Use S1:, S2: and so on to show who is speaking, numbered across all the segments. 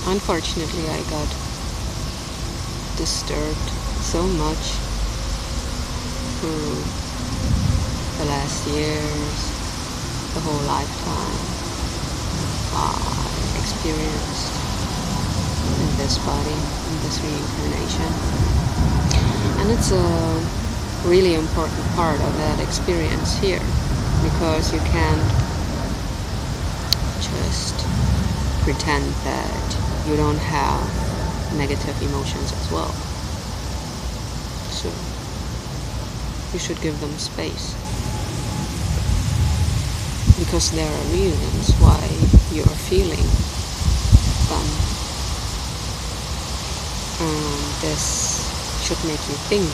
S1: Unfortunately, I got disturbed so much through the last years, the whole lifetime I experienced in this body, in this reincarnation. And it's a really important part of that experience here, because you can't just pretend that you don't have negative emotions as well. So you should give them space, because there are reasons why you are feeling them, and this should make you think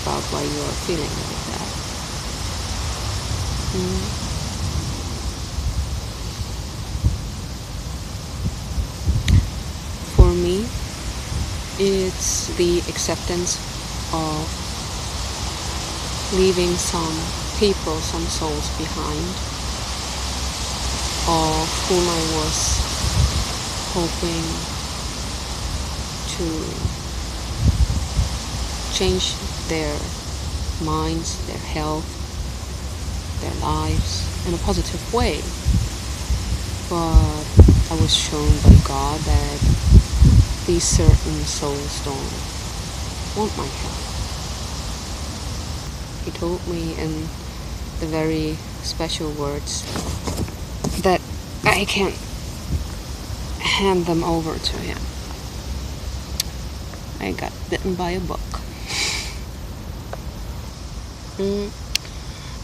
S1: about why you are feeling like that. For me, it's the acceptance of leaving some people, some souls behind, of whom I was hoping to change their minds, their health, their lives in a positive way. But I was shown by God that these certain souls don't want my help. He told me in the very special words that I can hand them over to him. I got bitten by a bug.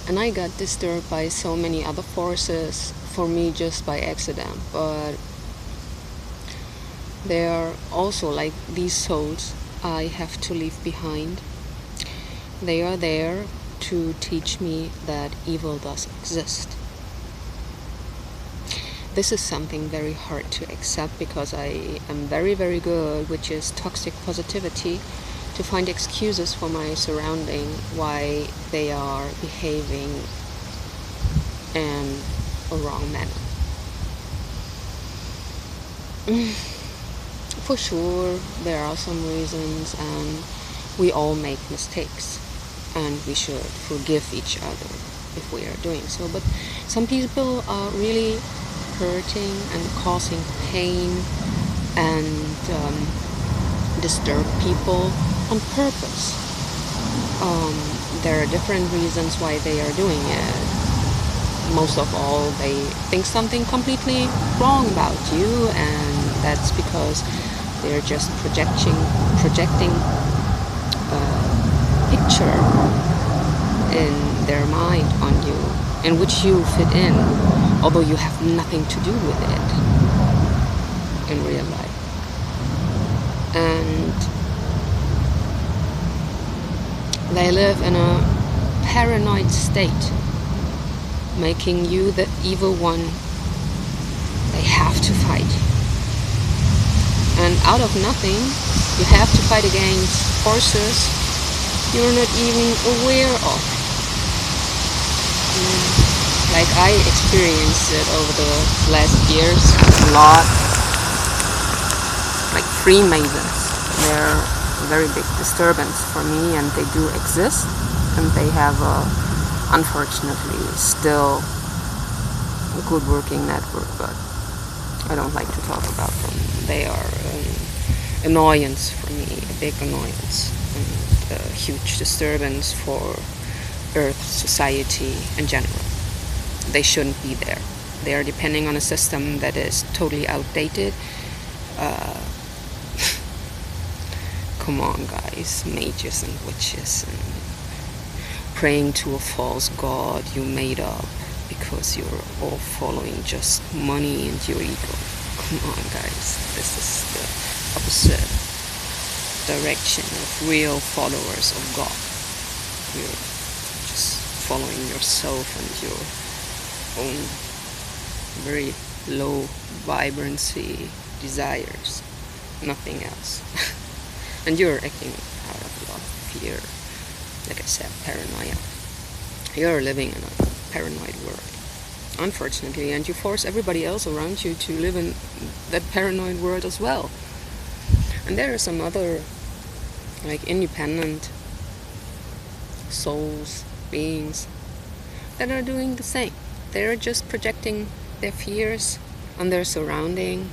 S1: And I got disturbed by so many other forces, for me just by accident, but they are also like these souls I have to leave behind. They are there to teach me that evil does exist. This is something very hard to accept, because I am very, very good, which is toxic positivity, to find excuses for my surrounding why they are behaving in a wrong manner. For sure, there are some reasons, and we all make mistakes, and we should forgive each other if we are doing so. But some people are really hurting and causing pain and disturb people on purpose. There are different reasons why they are doing it. Most of all, they think something completely wrong about you, and that's because they're just projecting a picture in their mind on you, in which you fit in, although you have nothing to do with it in real life. And they live in a paranoid state, making you the evil one they have to fight. And out of nothing, you have to fight against forces you're not even aware of. Like I experienced it over the last years a lot. Like Freemasons, they're a very big disturbance for me, and they do exist, and they have unfortunately still a good working network, but I don't like to talk about them. They are an annoyance for me, a big annoyance, and a huge disturbance for Earth society in general. They shouldn't be there. They are depending on a system that is totally outdated. Come on, guys, mages and witches, and praying to a false god you made up because you're all following just money and your ego. Come on, guys, this is the opposite direction of real followers of God. You're just following yourself and your own very low vibrancy desires, nothing else. And you're acting out of a lot of fear, like I said, paranoia. You're living in a paranoid world. unfortunately, and you force everybody else around you to live in that paranoid world as well. And there are some other, like, independent souls, beings, that are doing the same. They're just projecting their fears on their surrounding,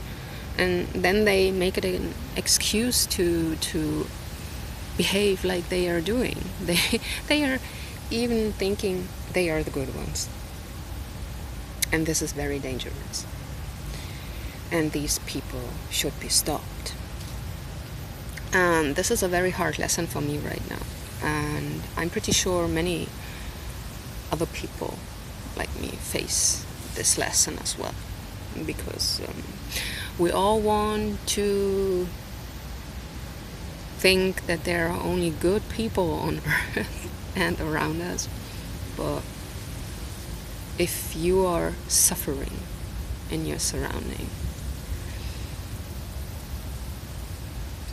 S1: and then they make it an excuse to behave like they are doing. They are even thinking they are the good ones. And this is very dangerous. And these people should be stopped. And this is a very hard lesson for me right now. And I'm pretty sure many other people like me face this lesson as well. Because we all want to think that there are only good people on earth and around us. But if you are suffering in your surrounding,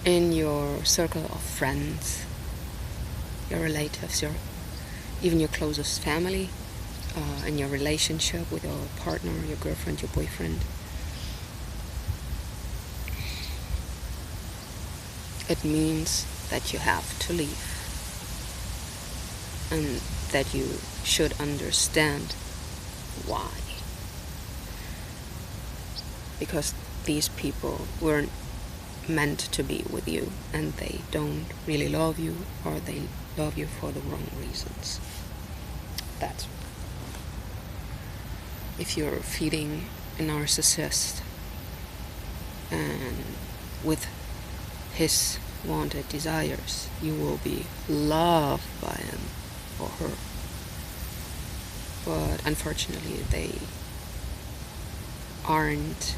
S1: in your circle of friends, your relatives, even your closest family, in your relationship with your partner, your girlfriend, your boyfriend, it means that you have to leave, and that you should understand why. Because these people weren't meant to be with you, and they don't really love you, or they love you for the wrong reasons. That's if you're feeding a narcissist and with his wanted desires, you will be loved by him or her. But unfortunately, they aren't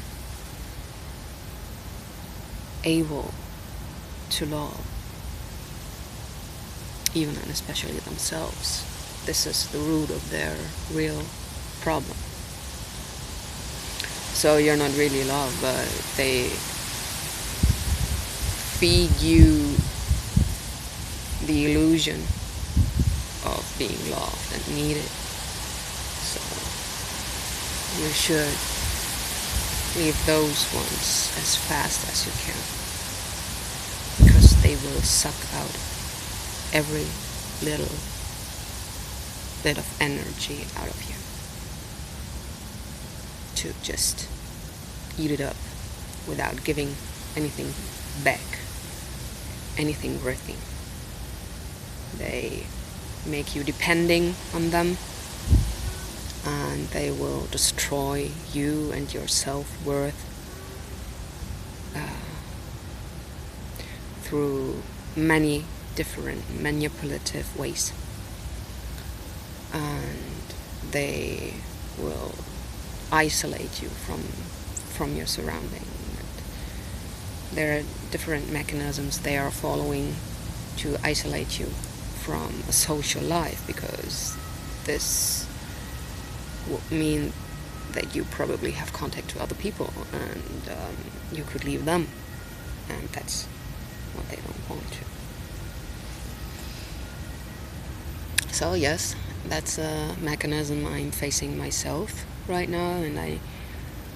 S1: able to love, even and especially themselves. This is the root of their real problem. So you're not really loved, but they feed you the illusion of being loved and needed. So you should leave those ones as fast as you can, because they will suck out every little bit of energy out of you to just eat it up without giving anything back, anything worthy. They make you depending on them, and they will destroy you and your self-worth through many different manipulative ways. And they will isolate you from your surrounding. There are different mechanisms they are following to isolate you from a social life, because this would mean that you probably have contact to other people, and you could leave them, and that's what they don't want to. So yes, that's a mechanism I'm facing myself right now, and I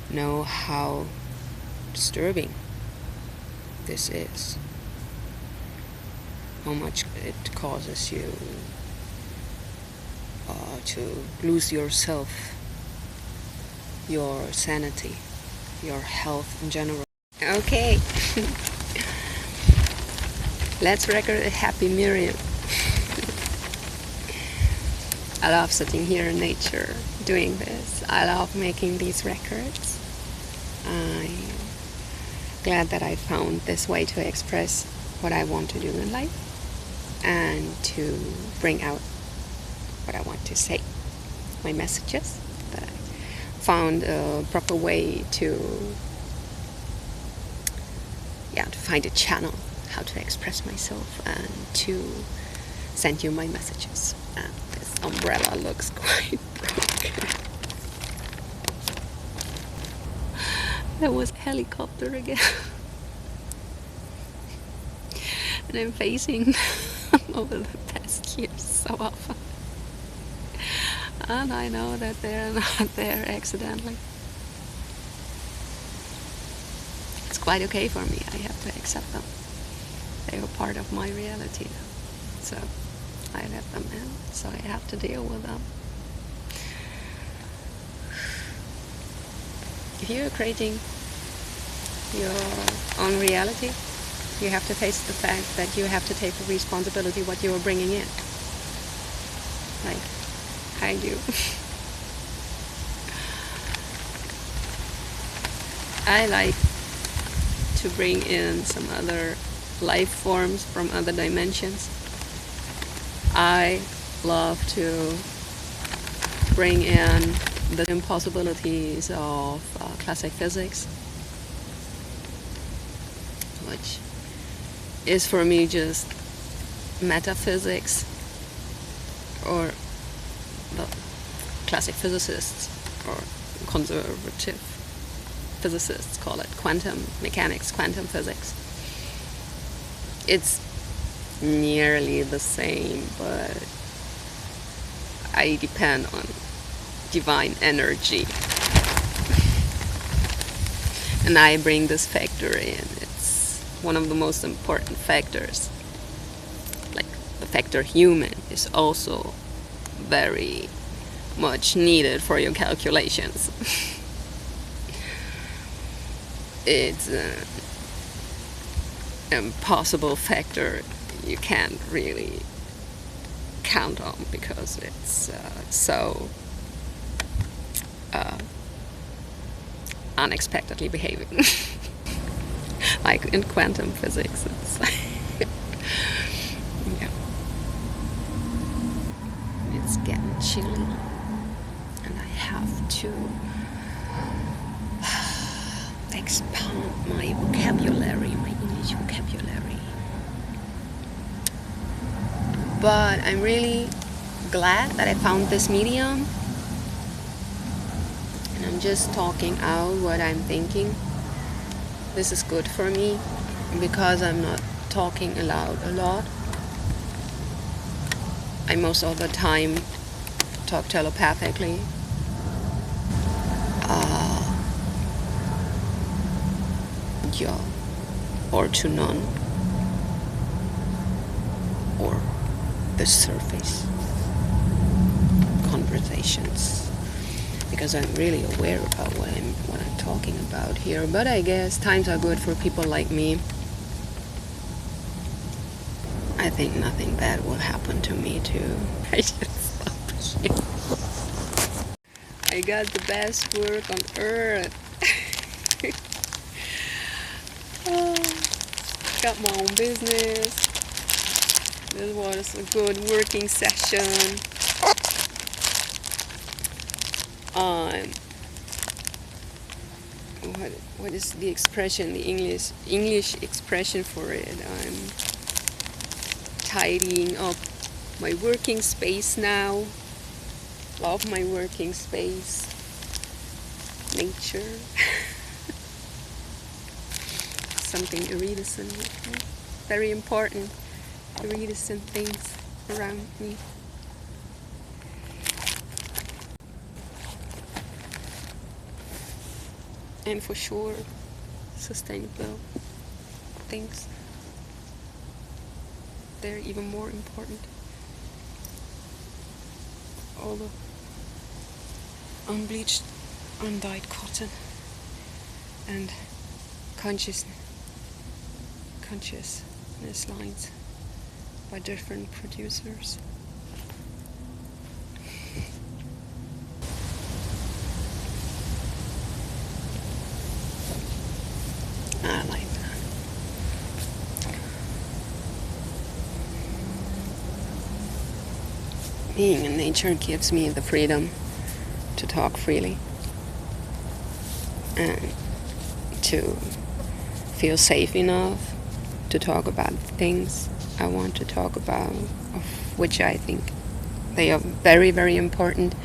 S1: know how disturbing this is, how much it causes you to lose yourself, your sanity, your health in general. Okay, let's record a happy Miriam. I love sitting here in nature doing this. I love making these records. I'm glad that I found this way to express what I want to do in life and to bring out what I want to say, my messages, that I found a proper way to find a channel how to express myself and to send you my messages. And this umbrella looks quite broken. There was a helicopter again. And I'm facing over the past years so often. And I know that they're not there accidentally. It's quite okay for me. I have to accept them. They are part of my reality now. So I let them in, so I have to deal with them. If you're creating your own reality, you have to face the fact that you have to take the responsibility what you are bringing in. Like I do. I like to bring in some other life forms from other dimensions. I love to bring in the impossibilities of classic physics, which is for me just metaphysics, or the classic physicists or conservative physicists call it quantum mechanics, quantum physics. It's nearly the same, but I depend on divine energy. And I bring this factor in. It's one of the most important factors. Like the factor human is also very much needed for your calculations. It's an impossible factor you can't really count on because it's so unexpectedly behaving. Like in quantum physics, it's yeah. It's getting chilly, and I have to expand my vocabulary, my English vocabulary. But I'm really glad that I found this medium, and I'm just talking out what I'm thinking. This is good for me because I'm not talking aloud a lot. I most of the time talk telepathically. Yeah, or to none, or the surface conversations, because I'm really aware about what I'm talking about here. But I guess times are good for people like me. I think nothing bad will happen to me too. I should stop here. I got the best work on earth. Got my own business. This was a good working session. What is the expression? The English expression for it? I'm tidying up my working space now. Love my working space. Nature. Something iridescent, very important iridescent things around me. And for sure, sustainable things. They're even more important. All the unbleached, undyed cotton and consciousness lines by different producers. I like that. Being in nature gives me the freedom to talk freely and to feel safe enough to talk about things I want to talk about, of which I think they are very, very important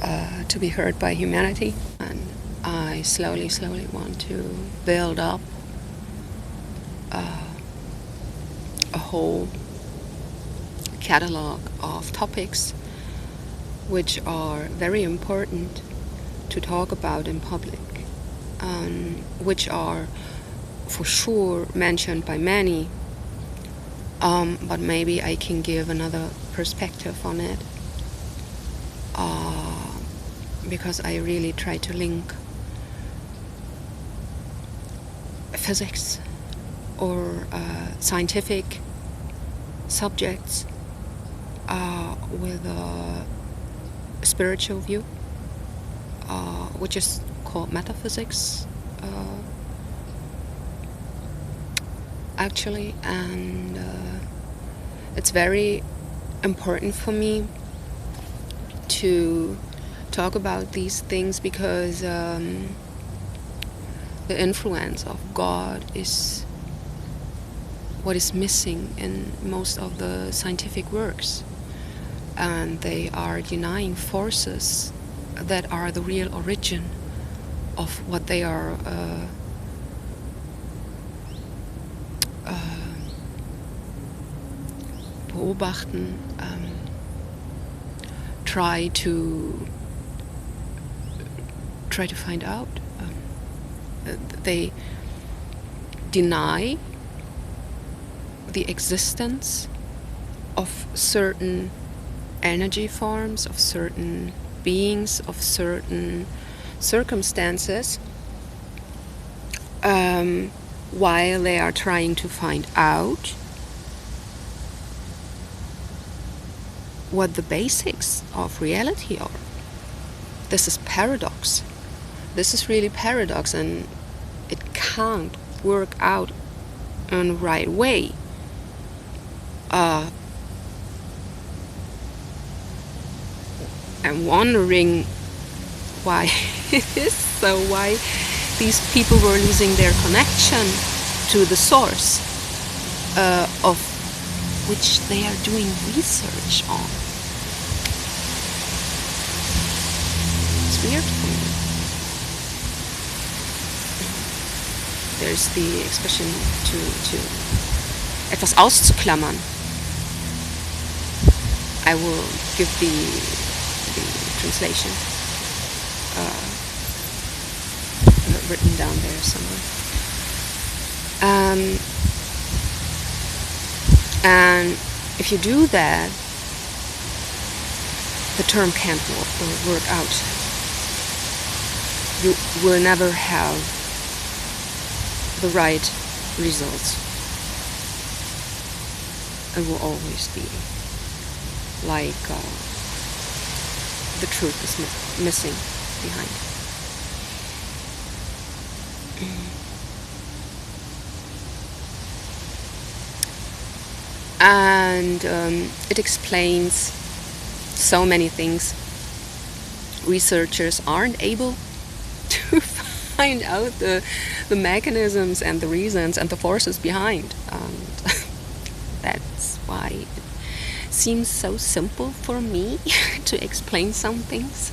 S1: to be heard by humanity. And I slowly want to build up a whole catalog of topics which are very important to talk about in public, which are for sure mentioned by many, but maybe I can give another perspective on it, because I really try to link physics or scientific subjects with a spiritual view, which is called metaphysics, actually, and it's very important for me to talk about these things because the influence of God is what is missing in most of the scientific works, and they are denying forces that are the real origin of what they are beobachten, try to find out. They deny the existence of certain energy forms, of certain beings, of certain circumstances, while they are trying to find out what the basics of reality are. This is paradox. This is really paradox, and it can't work out in the right way. I'm wondering why it is so, why these people were losing their connection to the source of which they are doing research on. It's weird for me. There's the expression to etwas auszuklammern. I will give the translation written down there somewhere. And if you do that, the term can't work out. You will never have the right results. It will always be like the truth is missing behind. And it explains so many things. Researchers aren't able to find out the mechanisms and the reasons and the forces behind. And that's why it seems so simple for me to explain some things.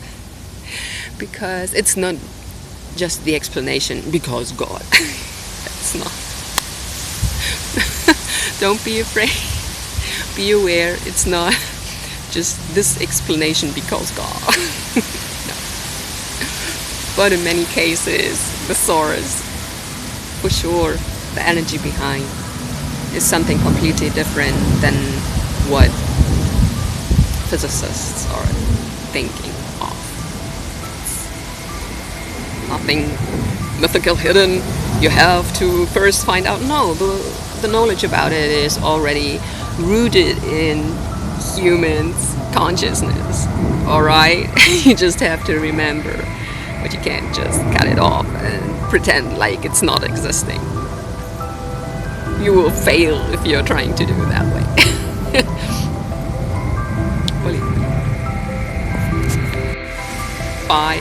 S1: Because it's not just the explanation, because God. That's not. Don't be afraid. Be aware, it's not just this explanation because God. No. But in many cases, the source, for sure, the energy behind, is something completely different than what physicists are thinking of. Nothing mythical hidden. You have to first find out. No, the knowledge about it is already rooted in humans' consciousness. Alright? You just have to remember. But you can't just cut it off and pretend like it's not existing. You will fail if you're trying to do it that way. Believe me. Bye.